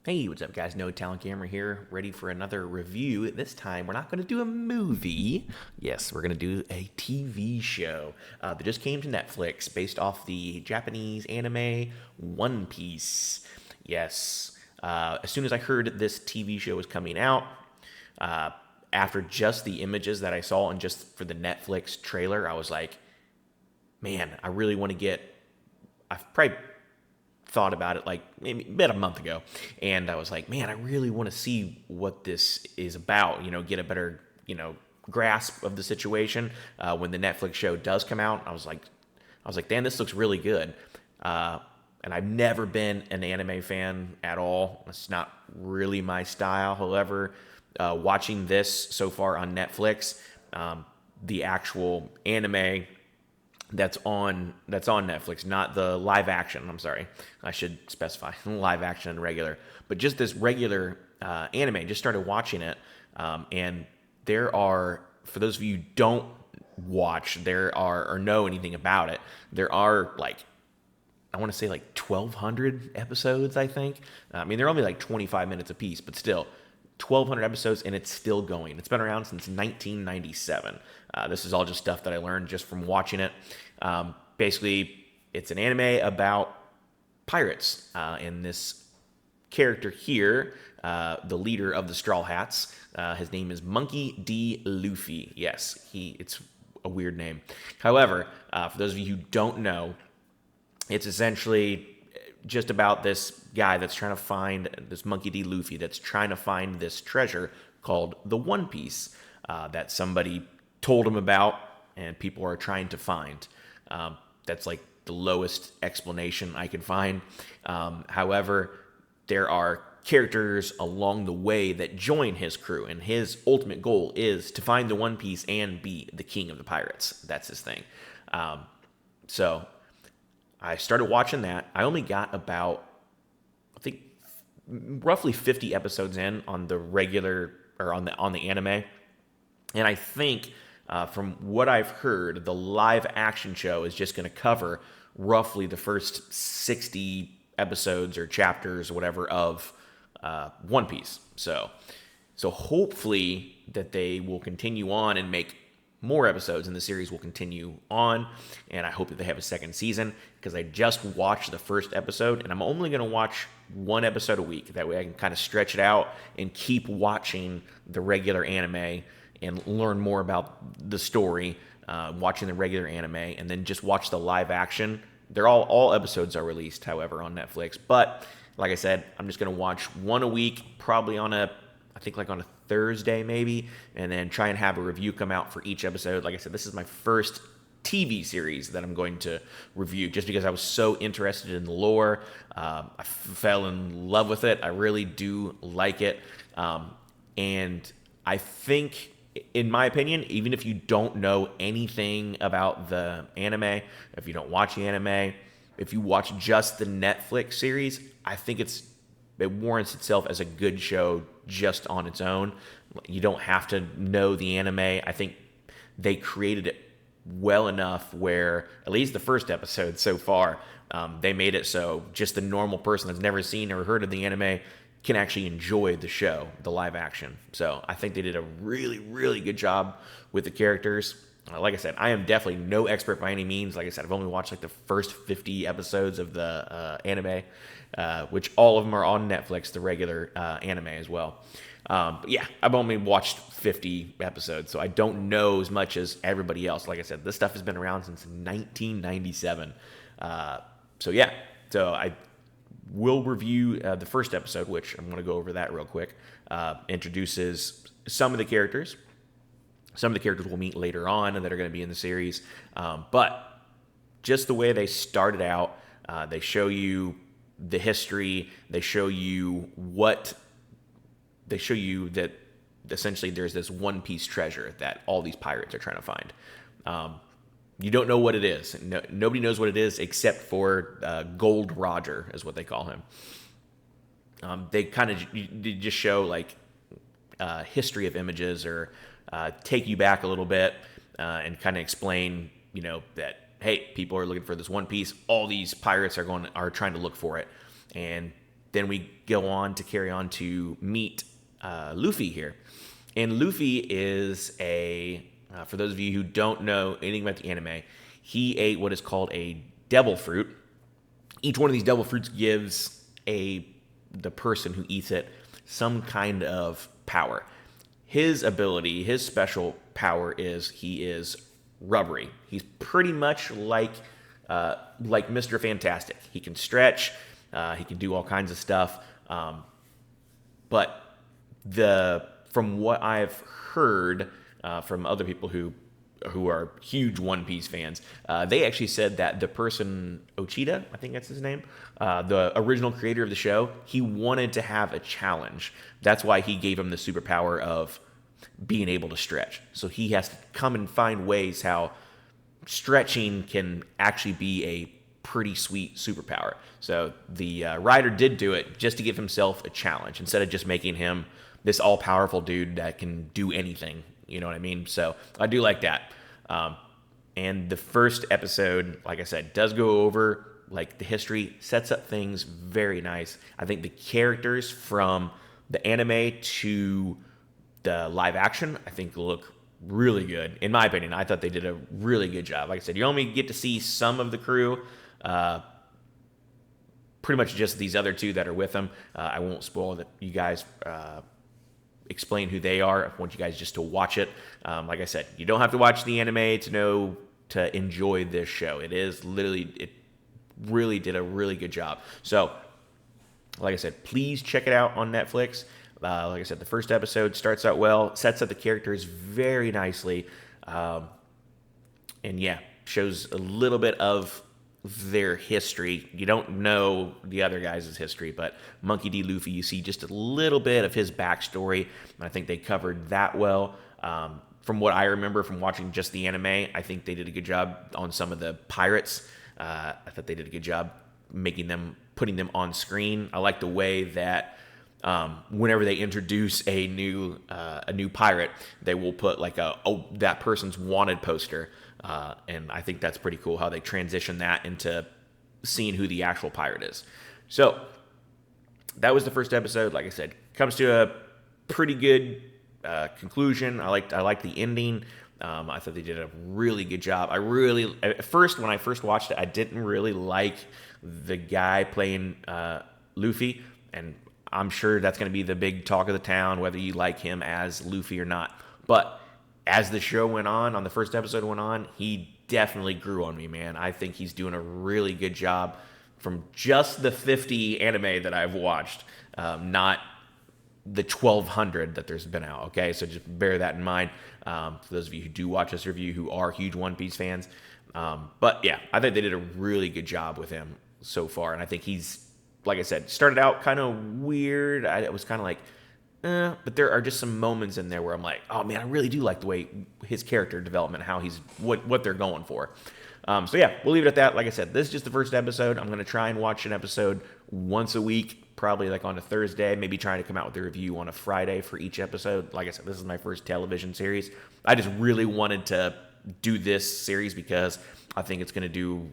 Hey, what's up, guys? No Talent Gamer here, ready for another review. This time, we're not going to do a movie. Yes, we're going to do a TV show that just came to Netflix based off the Japanese anime One Piece. Yes, as soon as I heard this TV show was coming out, uh, after just the images that I saw and just for the Netflix trailer, I was like, man, I really want to get. I've probably thought about it like maybe about a month ago, and I was like, man, I really want to see what this is about. Get a better grasp of the situation when the Netflix show does come out. I was like, damn, this looks really good. And I've never been an anime fan at all. It's not really my style. However, watching this so far on Netflix, the actual anime that's on Netflix, not the live action. I'm sorry, I should specify live action and regular, but just this regular anime. Just started watching it, and there are, for those of you who don't watch, there are or know anything about it, there are like, I want to say like 1,200 episodes, I think. I mean, they're only like 25 minutes a piece, but still, 1,200 episodes, and it's still going. It's been around since 1997. This is all just stuff that I learned just from watching it. Basically, it's an anime about pirates, and this character here, the leader of the Straw Hats, his name is Monkey D. Luffy. Yes, it's a weird name. However, for those of you who don't know, it's essentially just about this guy that's trying to find this Monkey D. Luffy that's trying to find this treasure called the One Piece that somebody told him about and people are trying to find. That's like the lowest explanation I could find. However, there are characters along the way that join his crew, and his ultimate goal is to find the One Piece and be the king of the pirates. That's his thing. So I started watching that. I only got about, I think, roughly 50 episodes in on the regular or on the anime, and I think from what I've heard, the live action show is just going to cover roughly the first 60 episodes or chapters or whatever of One Piece. So hopefully that they will continue on and make more episodes, and the series will continue on, and I hope that they have a second season, because I just watched the first episode, and I'm only going to watch one episode a week. That way I can kind of stretch it out and keep watching the regular anime and learn more about the story, watching the regular anime, and then just watch the live action. They're all episodes are released, however, on Netflix, but like I said, I'm just going to watch one a week, probably on a Thursday maybe, and then try and have a review come out for each episode. Like I said, this is my first TV series that I'm going to review, just because I was so interested in the lore. I fell in love with it. I really do like it. And I think, in my opinion, even if you don't know anything about the anime, if you don't watch the anime, if you watch just the Netflix series, I think it warrants itself as a good show just on its own. You don't have to know the anime. I think they created it well enough where, at least the first episode so far, they made it so just the normal person that's never seen or heard of the anime can actually enjoy the show, the live action. So I think they did a really, really good job with the characters. Like I said, I am definitely no expert by any means. Like I said, I've only watched like the first 50 episodes of the anime, which all of them are on Netflix, the regular anime as well. But yeah, I've only watched 50 episodes, so I don't know as much as everybody else. Like I said, this stuff has been around since 1997. So I will review the first episode, which I'm going to go over that real quick. Introduces some of the characters. Some of the characters we'll meet later on and that are going to be in the series. But just the way they started out, they show you the history. They show you that essentially there's this One Piece treasure that all these pirates are trying to find. You don't know what it is. Nobody knows what it is except for Gold Roger, is what they call him. They kind of just show like history of images, or take you back a little bit and kind of explain, that hey, people are looking for this One Piece. All these pirates are trying to look for it, and then we go on to carry on to meet Luffy here. And Luffy is for those of you who don't know anything about the anime, he ate what is called a devil fruit. Each one of these devil fruits gives the person who eats it some kind of power. His ability, his special power is he is rubbery. He's pretty much like Mr. Fantastic. He can stretch, he can do all kinds of stuff. But from what I've heard from other people who are huge One Piece fans, they actually said that the person, Ochida, I think that's his name, the original creator of the show, he wanted to have a challenge. That's why he gave him the superpower of being able to stretch. So he has to come and find ways how stretching can actually be a pretty sweet superpower. So the writer did do it just to give himself a challenge instead of just making him this all-powerful dude that can do anything. You know what I mean? So I do like that. And the first episode, like I said, does go over like the history, sets up things very nice. I think the characters from the anime to the live action, I think look really good. In my opinion, I thought they did a really good job. Like I said, you only get to see some of the crew, pretty much just these other two that are with them. I won't spoil that. You guys explain who they are. I want you guys just to watch it. Like I said, you don't have to watch the anime to enjoy this show. It really did a really good job. So, like I said, please check it out on Netflix. Like I said, the first episode starts out well, sets up the characters very nicely, and yeah, shows a little bit of their history. You don't know the other guys' history, but Monkey D. Luffy, you see just a little bit of his backstory, and I think they covered that well. From what I remember from watching just the anime, I think they did a good job on some of the pirates. I thought they did a good job putting them on screen. I like the way that whenever they introduce a new pirate, they will put like that person's wanted poster, and I think that's pretty cool how they transition that into seeing who the actual pirate is. So that was the first episode. Like I said, comes to a pretty good conclusion. I liked the ending. I thought they did a really good job. At first, when I first watched it, I didn't really like the guy playing Luffy, and I'm sure that's going to be the big talk of the town, whether you like him as Luffy or not. But as the show went on the first episode went on, he definitely grew on me, man. I think he's doing a really good job from just the 50 anime that I've watched, not the 1,200 that there's been out, okay? So just bear that in mind for those of you who do watch this review who are huge One Piece fans. But yeah, I think they did a really good job with him so far, and I think he's, like I said, started out kind of weird. It was kind of like, but there are just some moments in there where I'm like, oh man, I really do like the way his character development, how he's what they're going for. So yeah, we'll leave it at that. Like I said, this is just the first episode. I'm going to try and watch an episode once a week, probably like on a Thursday, maybe trying to come out with a review on a Friday for each episode. Like I said, this is my first television series. I just really wanted to do this series because I think it's going to do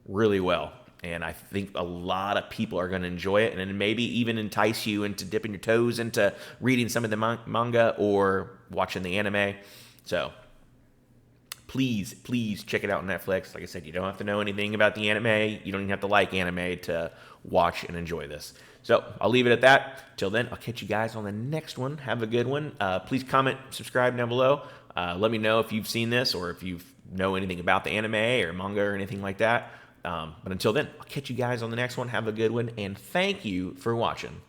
really well. And I think a lot of people are going to enjoy it, and then maybe even entice you into dipping your toes into reading some of the manga or watching the anime. So please check it out on Netflix. Like I said, you don't have to know anything about the anime. You don't even have to like anime to watch and enjoy this. So I'll leave it at that. Till then, I'll catch you guys on the next one. Have a good one. Please comment, subscribe down below. Let me know if you've seen this or if you know anything about the anime or manga or anything like that. But until then, I'll catch you guys on the next one. Have a good one, and thank you for watching.